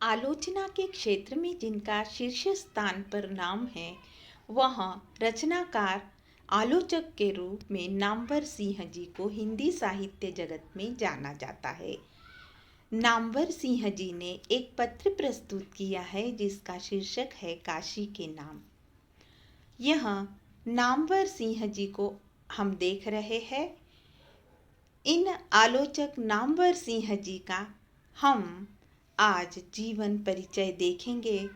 आलोचना के क्षेत्र में जिनका शीर्ष स्थान पर नाम है, वह रचनाकार आलोचक के रूप में नामवर सिंह जी को हिंदी साहित्य जगत में जाना जाता है। नामवर सिंह जी ने एक पत्र प्रस्तुत किया है जिसका शीर्षक है काशी के नाम। यह नामवर सिंह जी को हम देख रहे हैं। इन आलोचक नामवर सिंह जी का हम आज जीवन परिचय देखेंगे।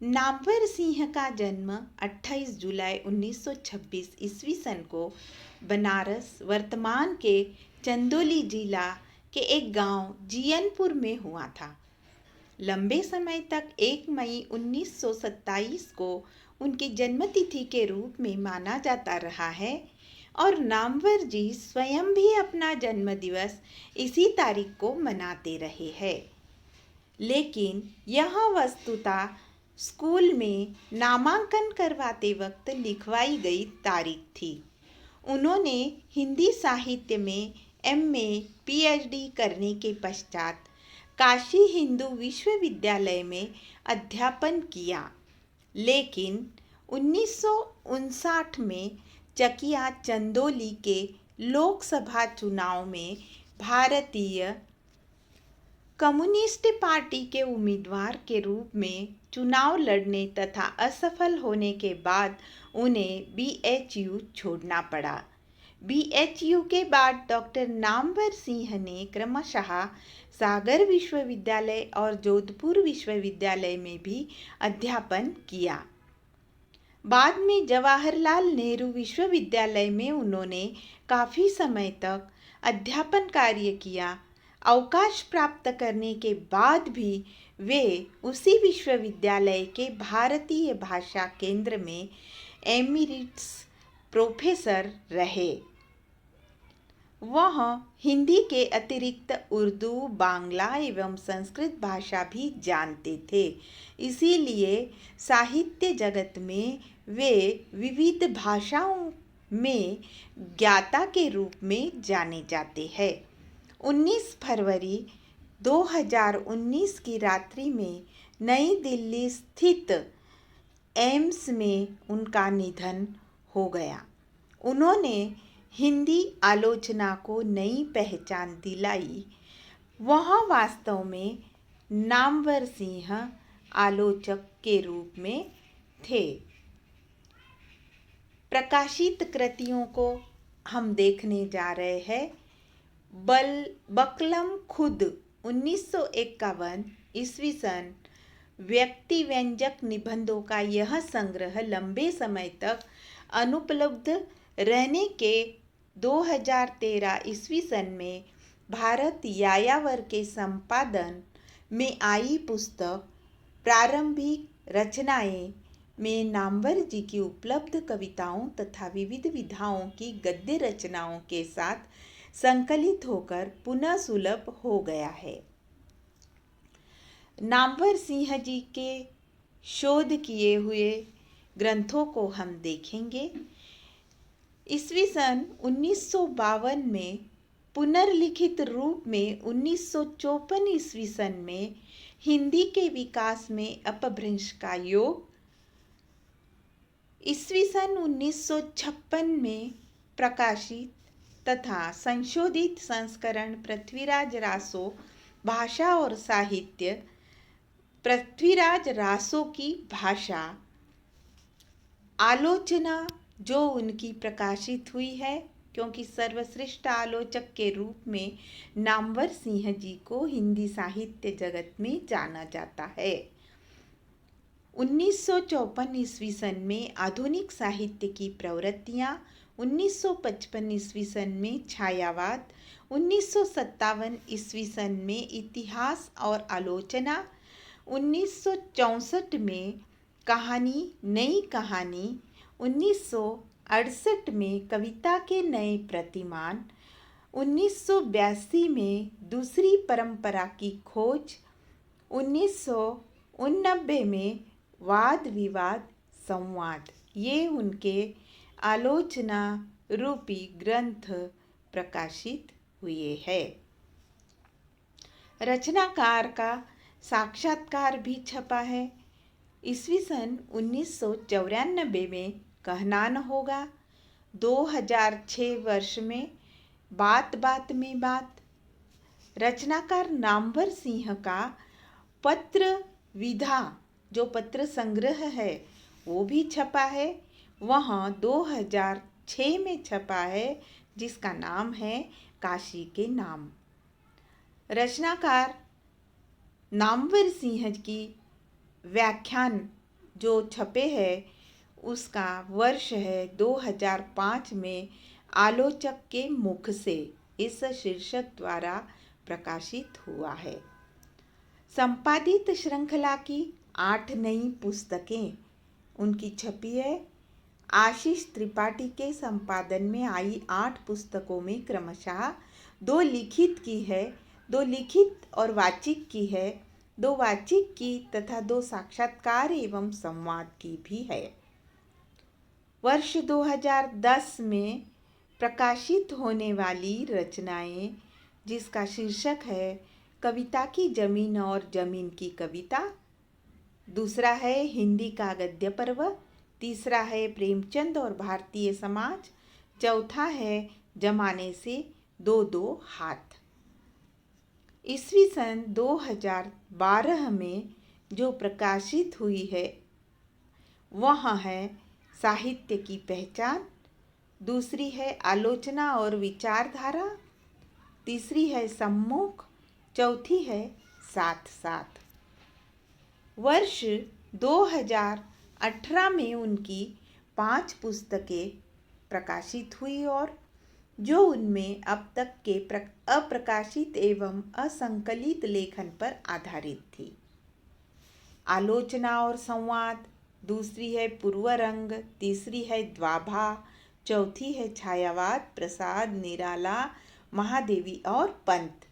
नामवर सिंह का जन्म 28 जुलाई 1926 ईस्वी सन को बनारस वर्तमान के चंदौली जिला के एक गांव जियनपुर में हुआ था। लंबे समय तक 1 मई 1927 को उनकी जन्मतिथि के रूप में माना जाता रहा है और नामवर जी स्वयं भी अपना जन्मदिवस इसी तारीख को मनाते रहे हैं। लेकिन यह वस्तुतः स्कूल में नामांकन करवाते वक्त लिखवाई गई तारीख थी। उन्होंने हिंदी साहित्य में MA PhD करने के पश्चात काशी हिंदू विश्वविद्यालय में अध्यापन किया, लेकिन 1959 में चकिया चंदौली के लोकसभा चुनाव में भारतीय कम्युनिस्ट पार्टी के उम्मीदवार के रूप में चुनाव लड़ने तथा असफल होने के बाद उन्हें BHU छोड़ना पड़ा। BHU के बाद डॉक्टर नामवर सिंह ने क्रमशः सागर विश्वविद्यालय और जोधपुर विश्वविद्यालय में भी अध्यापन किया। बाद में जवाहरलाल नेहरू विश्वविद्यालय में उन्होंने काफ़ी समय तक अध्यापन कार्य किया। अवकाश प्राप्त करने के बाद भी वे उसी विश्वविद्यालय के भारतीय भाषा केंद्र में एमिरिट्स प्रोफेसर रहे। वह हिंदी के अतिरिक्त उर्दू, बांग्ला एवं संस्कृत भाषा भी जानते थे। इसीलिए साहित्य जगत में वे विविध भाषाओं में ज्ञाता के रूप में जाने जाते हैं। 19 फरवरी 2019 की रात्रि में नई दिल्ली स्थित एम्स में उनका निधन हो गया। उन्होंने हिंदी आलोचना को नई पहचान दिलाई। वह वास्तव में नामवर सिंह आलोचक के रूप में थे। प्रकाशित कृतियों को हम देखने जा रहे हैं। बकलम खुद 1951 ईस्वी सन व्यक्ति व्यंजक निबंधों का यह संग्रह लंबे समय तक अनुपलब्ध रहने के 2013 ईस्वी सन में भारत यायावर के संपादन में आई पुस्तक प्रारंभिक रचनाएं में नामवर जी की उपलब्ध कविताओं तथा विविध विधाओं की गद्य रचनाओं के साथ संकलित होकर पुनः सुलभ हो गया है। नामवर सिंह जी के शोध किए हुए ग्रंथों को हम देखेंगे। ईस्वी सन 1952 में पुनर्लिखित रूप में 1954 ईस्वी सन में हिंदी के विकास में अपभ्रंश का योग, ईस्वी सन 1956 में प्रकाशित तथा संशोधित संस्करण पृथ्वीराज रासो भाषा और साहित्य, पृथ्वीराज रासो की भाषा आलोचना जो उनकी प्रकाशित हुई है, क्योंकि सर्वश्रेष्ठ आलोचक के रूप में नामवर सिंह जी को हिंदी साहित्य जगत में जाना जाता है। 1954 ईस्वी सन में आधुनिक साहित्य की प्रवृत्तियाँ, 1955 ईस्वी सन में छायावाद, 1957 ईस्वी सन में इतिहास और आलोचना, 1964 में कहानी नई कहानी, 1968 में कविता के नए प्रतिमान, 1982 में दूसरी परंपरा की खोज, 1989 में वाद विवाद संवाद, ये उनके आलोचना रूपी ग्रंथ प्रकाशित हुए हैं। रचनाकार का साक्षात्कार भी छपा है। ईस्वी सन 1994 में कहना न होगा। 2006 वर्ष में बात बात में बात। रचनाकार नामवर सिंह का पत्र विधा जो पत्र संग्रह है वो भी छपा है। वह 2006 में छपा है, जिसका नाम है काशी के नाम। रचनाकार नामवर सिंह की व्याख्यान जो छपे है उसका वर्ष है 2005 में आलोचक के मुख से इस शीर्षक द्वारा प्रकाशित हुआ है। संपादित श्रृंखला की 8 नई पुस्तकें उनकी छपी है। आशीष त्रिपाठी के संपादन में आई 8 पुस्तकों में क्रमशः 2 लिखित की है, 2 लिखित और वाचिक की है, 2 वाचिक की तथा 2 साक्षात्कार एवं संवाद की भी है। वर्ष 2010 में प्रकाशित होने वाली रचनाएं, जिसका शीर्षक है कविता की जमीन और जमीन की कविता, दूसरा है हिंदी का गद्य पर्व, तीसरा है प्रेमचंद और भारतीय समाज, चौथा है जमाने से 2-2 हाथ। ईस्वी सन 2012 में जो प्रकाशित हुई है वह है साहित्य की पहचान, दूसरी है आलोचना और विचारधारा, तीसरी है सम्मुख, चौथी है साथ साथ। वर्ष 2018 में उनकी 5 पुस्तकें प्रकाशित हुई और जो उनमें अब तक के अप्रकाशित एवं असंकलित लेखन पर आधारित थी। आलोचना और संवाद, दूसरी है पूर्वरंग, तीसरी है द्वाभा, चौथी है छायावाद, प्रसाद, निराला, महादेवी और पंत,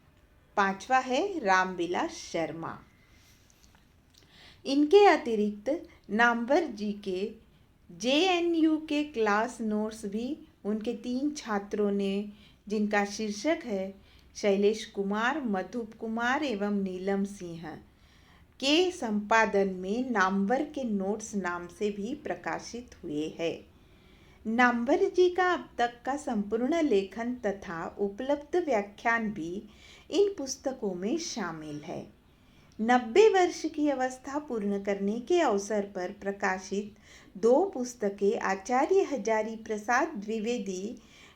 पांचवा है रामविलास शर्मा। इनके अतिरिक्त नामवर जी के JNU के क्लास नोट्स भी उनके 3 छात्रों ने, जिनका शीर्षक है शैलेश कुमार, मधुप कुमार एवं नीलम सिंह के संपादन में नामवर के नोट्स नाम से भी प्रकाशित हुए हैं। नामवर जी का अब तक का संपूर्ण लेखन तथा उपलब्ध व्याख्यान भी इन पुस्तकों में शामिल है। 90 वर्ष की अवस्था पूर्ण करने के अवसर पर प्रकाशित 2 पुस्तकें आचार्य हजारी प्रसाद द्विवेदी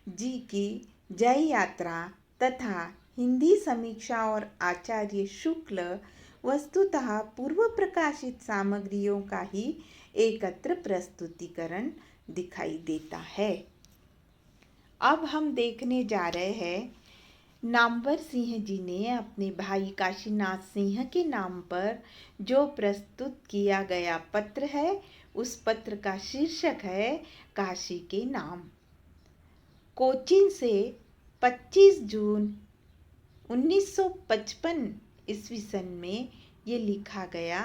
जी की जय यात्रा तथा हिंदी समीक्षा और आचार्य शुक्ल वस्तुतः पूर्व प्रकाशित सामग्रियों का ही एकत्र प्रस्तुतिकरण दिखाई देता है। अब हम देखने जा रहे हैं नामवर सिंह जी ने अपने भाई काशीनाथ सिंह के नाम पर जो प्रस्तुत किया गया पत्र है, उस पत्र का शीर्षक है काशी के नाम। कोचीन से 25 जून 1955 ईस्वी सन में ये लिखा गया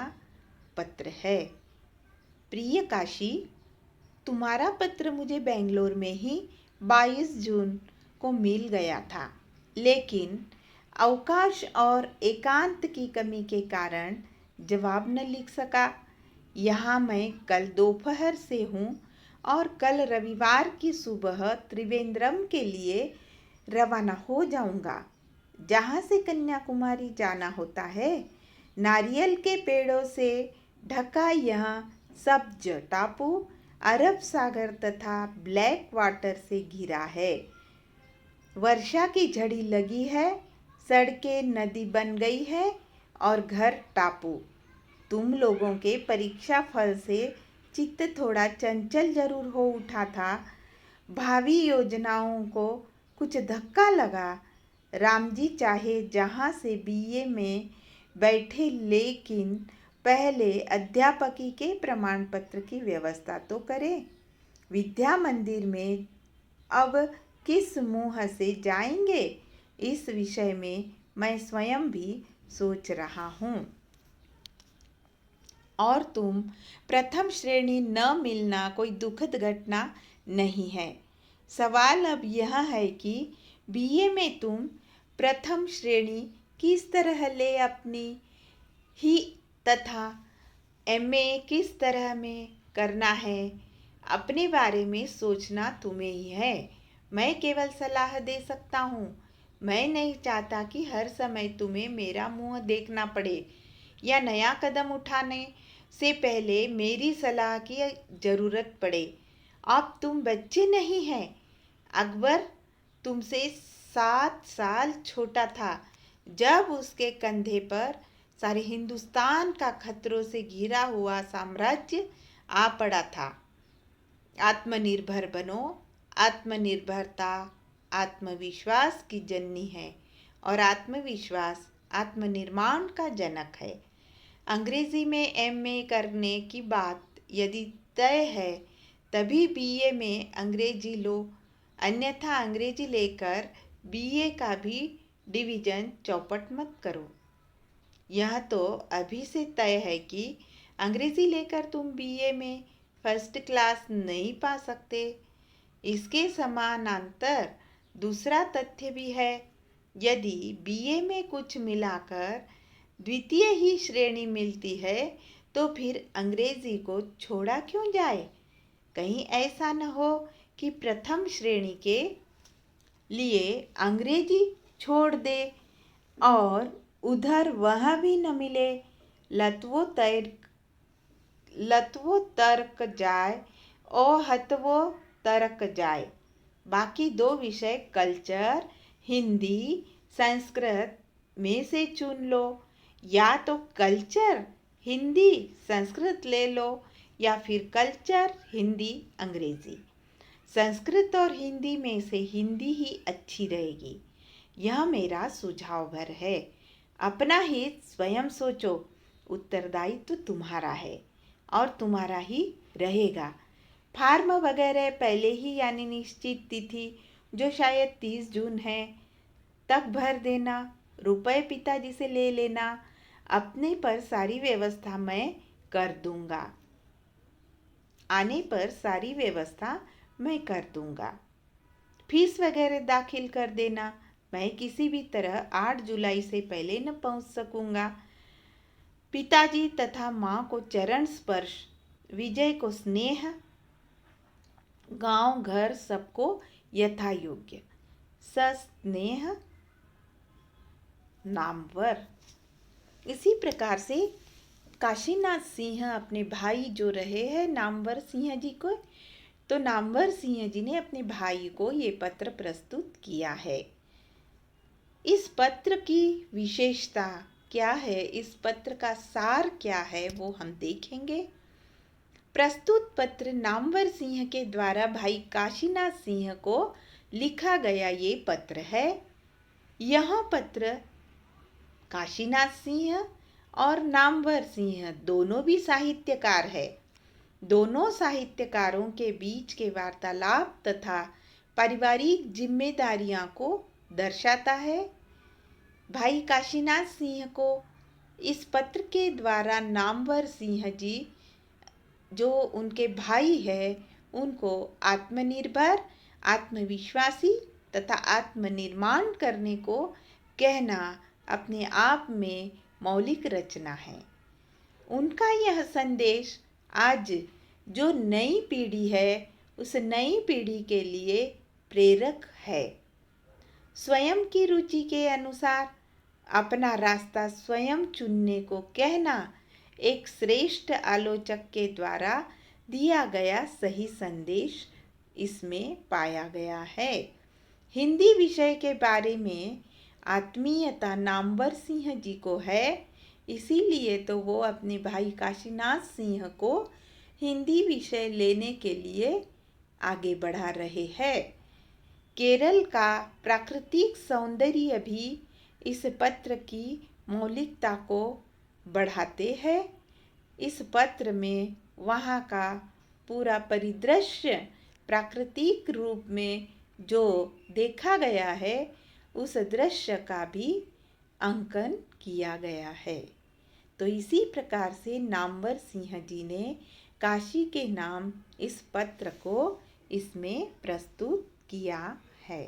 पत्र है। प्रिय काशी, तुम्हारा पत्र मुझे बेंगलोर में ही 22 जून को मिल गया था, लेकिन अवकाश और एकांत की कमी के कारण जवाब न लिख सका। यहाँ मैं कल दोपहर से हूँ और कल रविवार की सुबह त्रिवेंद्रम के लिए रवाना हो जाऊँगा, जहाँ से कन्याकुमारी जाना होता है। नारियल के पेड़ों से ढका यह सब्ज टापू अरब सागर तथा ब्लैक वाटर से घिरा है। वर्षा की झड़ी लगी है, सड़कें नदी बन गई है और घर टापू। तुम लोगों के परीक्षा फल से चित्त थोड़ा चंचल जरूर हो उठा था। भावी योजनाओं को कुछ धक्का लगा। राम जी चाहे जहाँ से BA में बैठे, लेकिन पहले अध्यापकी के प्रमाण पत्र की व्यवस्था तो करें। विद्या मंदिर में अब किस मुँह से जाएंगे, इस विषय में मैं स्वयं भी सोच रहा हूँ। और तुम प्रथम श्रेणी न मिलना कोई दुखद घटना नहीं है। सवाल अब यह है कि BA में तुम प्रथम श्रेणी किस तरह ले अपनी ही तथा एमए किस तरह में करना है, अपने बारे में सोचना तुम्हें ही है। मैं केवल सलाह दे सकता हूँ। मैं नहीं चाहता कि हर समय तुम्हें मेरा मुंह देखना पड़े या नया कदम उठाने से पहले मेरी सलाह की ज़रूरत पड़े। अब तुम बच्चे नहीं हैं। अकबर तुमसे 7 साल छोटा था जब उसके कंधे पर सारे हिंदुस्तान का खतरों से घिरा हुआ साम्राज्य आ पड़ा था। आत्मनिर्भर बनो। आत्मनिर्भरता आत्मविश्वास की जननी है और आत्मविश्वास आत्मनिर्माण का जनक है। अंग्रेजी में एमए करने की बात यदि तय है तभी बीए में अंग्रेजी लो, अन्यथा अंग्रेजी लेकर बीए का भी डिवीजन चौपट मत करो। यह तो अभी से तय है कि अंग्रेजी लेकर तुम बीए में फर्स्ट क्लास नहीं पा सकते। इसके समानांतर दूसरा तथ्य भी है। यदि बीए में कुछ मिलाकर द्वितीय ही श्रेणी मिलती है तो फिर अंग्रेजी को छोड़ा क्यों जाए। कहीं ऐसा न हो कि प्रथम श्रेणी के लिए अंग्रेजी छोड़ दे और उधर वह भी न मिले। लतवो तर्क जाए और हतवो तर्क जाए। बाकी 2 विषय कल्चर हिंदी संस्कृत में से चुन लो। या तो कल्चर हिंदी संस्कृत ले लो या फिर कल्चर हिंदी अंग्रेजी। संस्कृत और हिंदी में से हिंदी ही अच्छी रहेगी। यह मेरा सुझाव भर है। अपना हित स्वयं सोचो। उत्तरदायित्व तुम्हारा है और तुम्हारा ही रहेगा। फार्म वगैरह पहले ही यानी निश्चित तिथि जो शायद 30 जून है तक भर देना। रुपए पिताजी से ले लेना। अपने पर सारी व्यवस्था मैं कर दूंगा। आने पर सारी व्यवस्था मैं कर दूंगा। फीस वगैरह दाखिल कर देना। मैं किसी भी तरह 8 जुलाई से पहले न पहुंच सकूंगा। पिताजी तथा माँ को चरण स्पर्श, विजय को स्नेह, गांव घर सबको यथा योग्य सस्नेह नामवर। इसी प्रकार से काशीनाथ सिंह अपने भाई जो रहे हैं नामवर सिंह जी को, तो नामवर सिंह जी ने अपने भाई को ये पत्र प्रस्तुत किया है। इस पत्र की विशेषता क्या है, इस पत्र का सार क्या है, वो हम देखेंगे। प्रस्तुत पत्र नामवर सिंह के द्वारा भाई काशीनाथ सिंह को लिखा गया ये पत्र है। यह पत्र काशीनाथ सिंह और नामवर सिंह दोनों भी साहित्यकार है। दोनों साहित्यकारों के बीच के वार्तालाप तथा पारिवारिक जिम्मेदारियां को दर्शाता है। भाई काशीनाथ सिंह को इस पत्र के द्वारा नामवर सिंह जी जो उनके भाई है उनको आत्मनिर्भर, आत्मविश्वासी तथा आत्मनिर्माण करने को कहना अपने आप में मौलिक रचना है। उनका यह संदेश आज जो नई पीढ़ी है उस नई पीढ़ी के लिए प्रेरक है। स्वयं की रुचि के अनुसार अपना रास्ता स्वयं चुनने को कहना एक श्रेष्ठ आलोचक के द्वारा दिया गया सही संदेश इसमें पाया गया है। हिंदी विषय के बारे में आत्मीयता नामवर सिंह जी को है, इसीलिए तो वो अपने भाई काशीनाथ सिंह को हिंदी विषय लेने के लिए आगे बढ़ा रहे हैं। केरल का प्राकृतिक सौंदर्य भी इस पत्र की मौलिकता को बढ़ाते हैं। इस पत्र में वहाँ का पूरा परिदृश्य प्राकृतिक रूप में जो देखा गया है उस दृश्य का भी अंकन किया गया है। तो इसी प्रकार से नामवर सिंह जी ने काशी के नाम इस पत्र को इसमें प्रस्तुत किया है।